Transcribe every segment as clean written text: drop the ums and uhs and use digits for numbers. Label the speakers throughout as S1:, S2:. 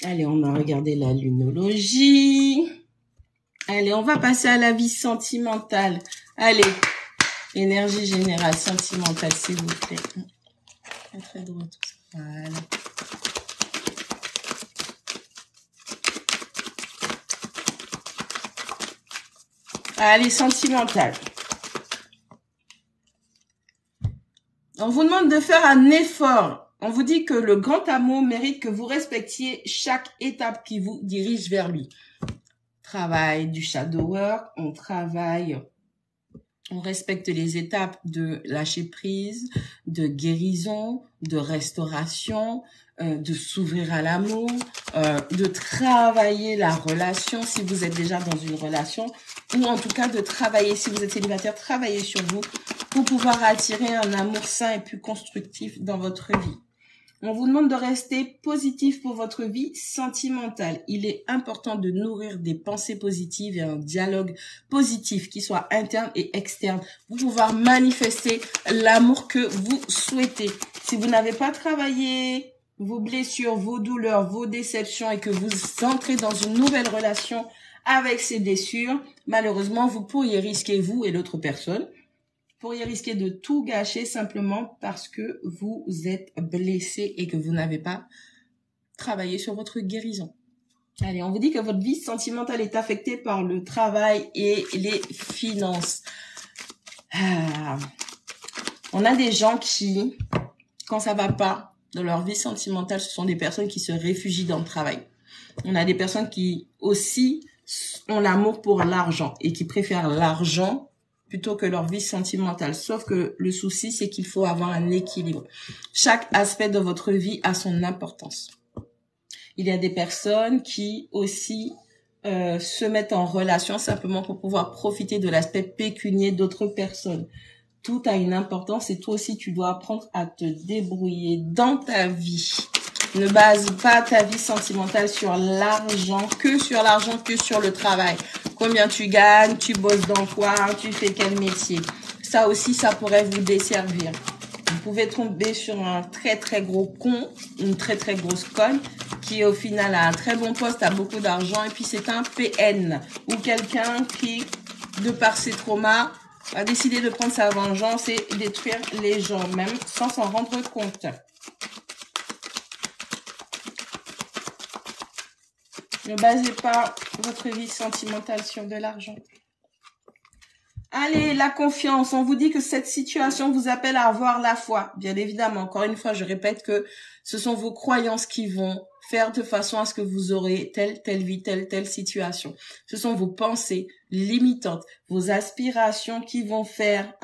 S1: Allez, on a regardé la lunologie. Allez, on va passer à la vie sentimentale. Allez, énergie générale sentimentale, s'il vous plaît. Très droit, tout ça. Voilà. Allez, sentimentale. On vous demande de faire un effort. On vous dit que le grand amour mérite que vous respectiez chaque étape qui vous dirige vers lui. Travail du shadow work, on travaille, on respecte les étapes de lâcher prise, de guérison, de restauration, de s'ouvrir à l'amour, de travailler la relation si vous êtes déjà dans une relation, ou en tout cas de travailler, si vous êtes célibataire, travailler sur vous pour pouvoir attirer un amour sain et plus constructif dans votre vie. On vous demande de rester positif pour votre vie sentimentale. Il est important de nourrir des pensées positives et un dialogue positif qui soit interne et externe pour pouvoir manifester l'amour que vous souhaitez. Si vous n'avez pas travaillé vos blessures, vos douleurs, vos déceptions et que vous entrez dans une nouvelle relation avec ces blessures, malheureusement, vous pourriez risquer, vous et l'autre personne, pourriez risquer de tout gâcher simplement parce que vous êtes blessé et que vous n'avez pas travaillé sur votre guérison. Allez, on vous dit que votre vie sentimentale est affectée par le travail et les finances. On a des gens qui, quand ça va pas dans leur vie sentimentale, ce sont des personnes qui se réfugient dans le travail. On a des personnes qui aussi ont l'amour pour l'argent et qui préfèrent l'argent plutôt que leur vie sentimentale. Sauf que le souci, c'est qu'il faut avoir un équilibre. Chaque aspect de votre vie a son importance. Il y a des personnes qui aussi se mettent en relation simplement pour pouvoir profiter de l'aspect pécunier d'autres personnes. Tout a une importance et toi aussi, tu dois apprendre à te débrouiller dans ta vie. Ne base pas ta vie sentimentale sur l'argent, que sur le travail. Combien tu gagnes, tu bosses dans quoi, tu fais quel métier. Ça aussi, ça pourrait vous desservir. Vous pouvez tomber sur un très très gros con, une très très grosse conne, qui au final a un très bon poste, a beaucoup d'argent, et puis c'est un PN, ou quelqu'un qui, de par ses traumas, a décidé de prendre sa vengeance et détruire les gens, même sans s'en rendre compte. Ne basez pas votre vie sentimentale sur de l'argent. Allez, la confiance. On vous dit que cette situation vous appelle à avoir la foi. Bien évidemment, encore une fois, je répète que ce sont vos croyances qui vont faire de façon à ce que vous aurez telle vie, telle situation. Ce sont vos pensées limitantes, vos aspirations qui vont faire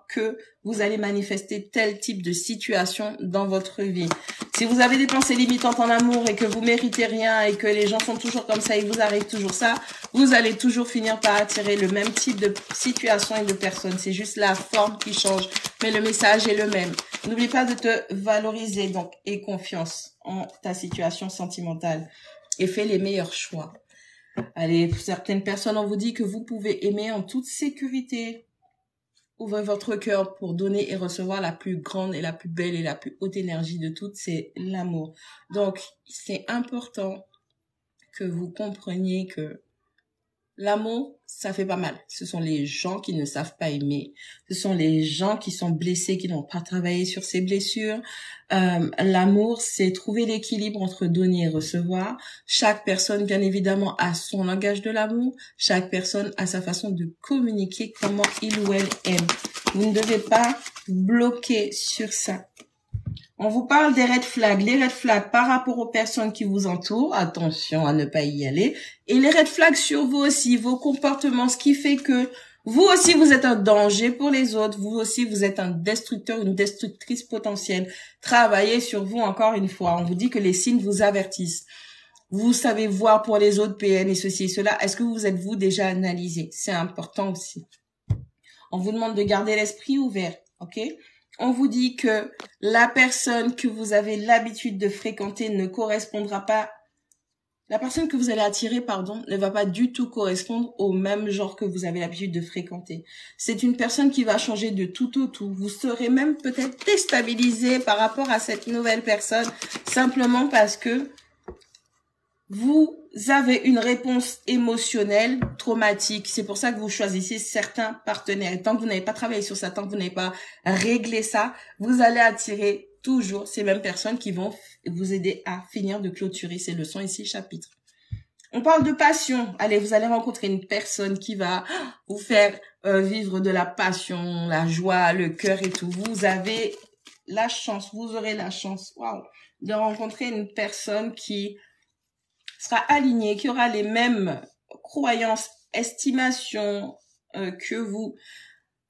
S1: que vous allez manifester tel type de situation dans votre vie. Si vous avez des pensées limitantes en amour et que vous méritez rien et que les gens sont toujours comme ça et vous arrive toujours ça, vous allez toujours finir par attirer le même type de situation et de personnes. C'est juste la forme qui change, mais le message est le même. N'oublie pas de te valoriser donc et confiance en ta situation sentimentale et fais les meilleurs choix. Allez, pour certaines personnes, on vous dit que vous pouvez aimer en toute sécurité. Ouvrez votre cœur pour donner et recevoir la plus grande et la plus belle et la plus haute énergie de toutes, c'est l'amour. Donc, c'est important que vous compreniez que l'amour, ça fait pas mal. Ce sont les gens qui ne savent pas aimer. Ce sont les gens qui sont blessés, qui n'ont pas travaillé sur ces blessures. L'amour, c'est trouver l'équilibre entre donner et recevoir. Chaque personne, bien évidemment, a son langage de l'amour. Chaque personne a sa façon de communiquer comment il ou elle aime. Vous ne devez pas bloquer sur ça. On vous parle des red flags. Les red flags par rapport aux personnes qui vous entourent, attention à ne pas y aller. Et les red flags sur vous aussi, vos comportements, ce qui fait que vous aussi vous êtes un danger pour les autres. Vous aussi vous êtes un destructeur, une destructrice potentielle. Travaillez sur vous encore une fois. On vous dit que les signes vous avertissent. Vous savez voir pour les autres PN et ceci et cela. Est-ce que vous êtes vous déjà analysé? C'est important aussi. On vous demande de garder l'esprit ouvert, ok? On vous dit que la personne que vous avez l'habitude de fréquenter ne correspondra pas, la personne que vous allez attirer, ne va pas du tout correspondre au même genre que vous avez l'habitude de fréquenter. C'est une personne qui va changer de tout au tout. Vous serez même peut-être déstabilisé par rapport à cette nouvelle personne, simplement parce que vous avez une réponse émotionnelle traumatique. C'est pour ça que vous choisissez certains partenaires. Et tant que vous n'avez pas travaillé sur ça, tant que vous n'avez pas réglé ça, vous allez attirer toujours ces mêmes personnes qui vont vous aider à finir de clôturer ces leçons et ces chapitres. On parle de passion. Allez, vous allez rencontrer une personne qui va vous faire vivre de la passion, la joie, le cœur et tout. Vous avez la chance, vous aurez la chance, waouh, de rencontrer une personne qui sera alignée, qui aura les mêmes croyances, estimations que vous.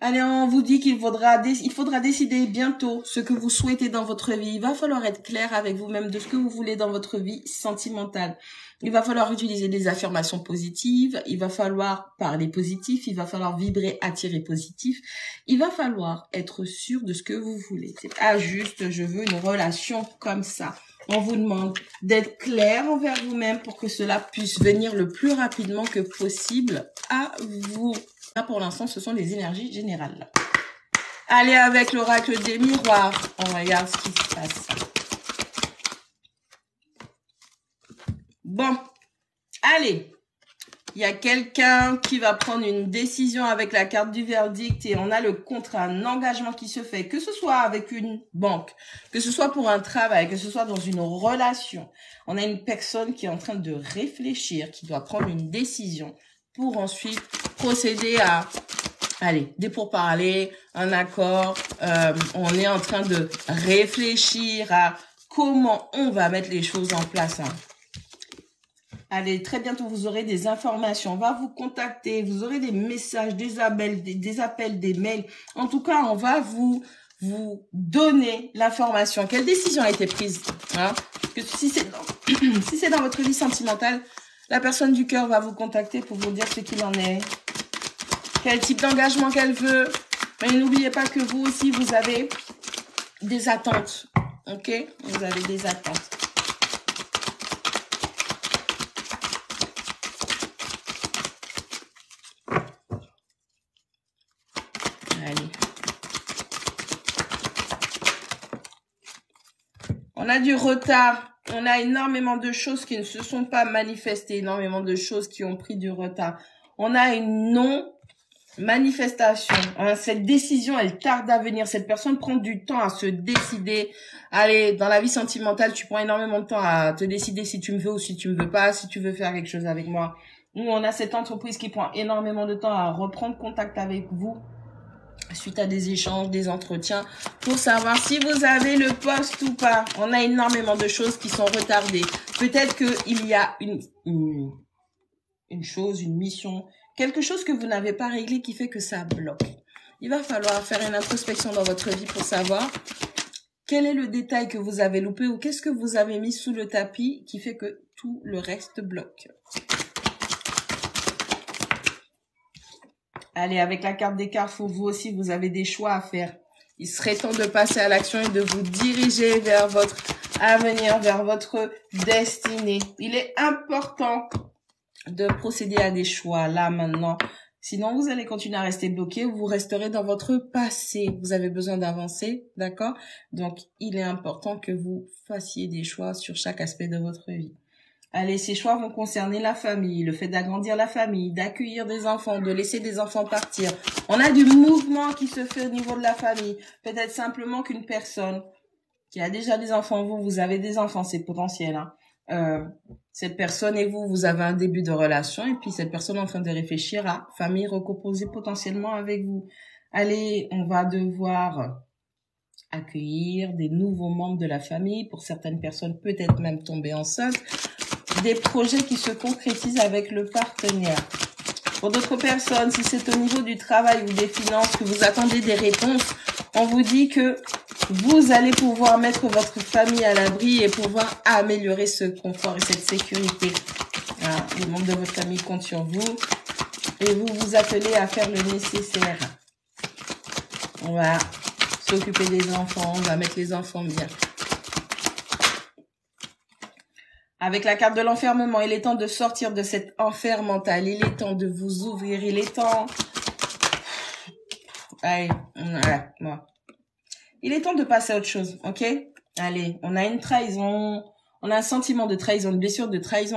S1: Allez, on vous dit il faudra décider bientôt ce que vous souhaitez dans votre vie. Il va falloir être clair avec vous-même de ce que vous voulez dans votre vie sentimentale. Il va falloir utiliser des affirmations positives. Il va falloir parler positif. Il va falloir vibrer, attirer positif. Il va falloir être sûr de ce que vous voulez. C'est pas juste, je veux une relation comme ça. On vous demande d'être clair envers vous-même pour que cela puisse venir le plus rapidement que possible à vous. Là, pour l'instant, ce sont les énergies générales. Allez, avec l'oracle des miroirs, on regarde ce qui se passe. Bon, allez. Il y a quelqu'un qui va prendre une décision avec la carte du verdict et on a le contrat, un engagement qui se fait, que ce soit avec une banque, que ce soit pour un travail, que ce soit dans une relation. On a une personne qui est en train de réfléchir, qui doit prendre une décision pour ensuite procéder à, allez, des pourparlers, un accord. On est en train de réfléchir à comment on va mettre les choses en place. Allez, très bientôt, vous aurez des informations. On va vous contacter. Vous aurez des messages, des appels, des mails. En tout cas, on va vous donner l'information. Quelle décision a été prise, hein? Que si c'est dans votre vie sentimentale, la personne du cœur va vous contacter pour vous dire ce qu'il en est. Quel type d'engagement qu'elle veut. Mais n'oubliez pas que vous aussi, vous avez des attentes. Ok? Vous avez des attentes. Allez. On a du retard. On a énormément de choses qui ne se sont pas manifestées. Énormément de choses qui ont pris du retard. On a une non-manifestation. Hein, cette décision, elle tarde à venir. Cette personne prend du temps à se décider. Allez, dans la vie sentimentale, tu prends énormément de temps à te décider si tu me veux ou si tu me veux pas, si tu veux faire quelque chose avec moi. Nous, on a cette entreprise qui prend énormément de temps à reprendre contact avec vous suite à des échanges, des entretiens, pour savoir si vous avez le poste ou pas. On a énormément de choses qui sont retardées. Peut-être qu'il y a une chose, une mission, quelque chose que vous n'avez pas réglé qui fait que ça bloque. Il va falloir faire une introspection dans votre vie pour savoir quel est le détail que vous avez loupé ou qu'est-ce que vous avez mis sous le tapis qui fait que tout le reste bloque. Allez, avec la carte des cartes, vous aussi, vous avez des choix à faire. Il serait temps de passer à l'action et de vous diriger vers votre avenir, vers votre destinée. Il est important de procéder à des choix là, maintenant. Sinon, vous allez continuer à rester bloqué ou vous resterez dans votre passé. Vous avez besoin d'avancer, d'accord? Donc, il est important que vous fassiez des choix sur chaque aspect de votre vie. Allez, ces choix vont concerner la famille, le fait d'agrandir la famille, d'accueillir des enfants, de laisser des enfants partir. On a du mouvement qui se fait au niveau de la famille. Peut-être simplement qu'une personne qui a déjà des enfants, vous avez des enfants, c'est potentiel, hein. Cette personne et vous avez un début de relation et puis cette personne est en train de réfléchir à famille recomposée potentiellement avec vous. Allez, on va devoir accueillir des nouveaux membres de la famille. Pour certaines personnes, peut-être même tomber enceinte. Des projets qui se concrétisent avec le partenaire. Pour d'autres personnes, si c'est au niveau du travail ou des finances que vous attendez des réponses, on vous dit que vous allez pouvoir mettre votre famille à l'abri et pouvoir améliorer ce confort et cette sécurité. Voilà, les membres de votre famille comptent sur vous et vous vous attelez à faire le nécessaire. On va s'occuper des enfants, on va mettre les enfants bien. Avec la carte de l'enfermement, il est temps de sortir de cet enfer mental. Il est temps de vous ouvrir. Il est temps... Allez, voilà, moi. Il est temps de passer à autre chose, ok? Allez, on a une trahison. On a un sentiment de trahison, une blessure de trahison.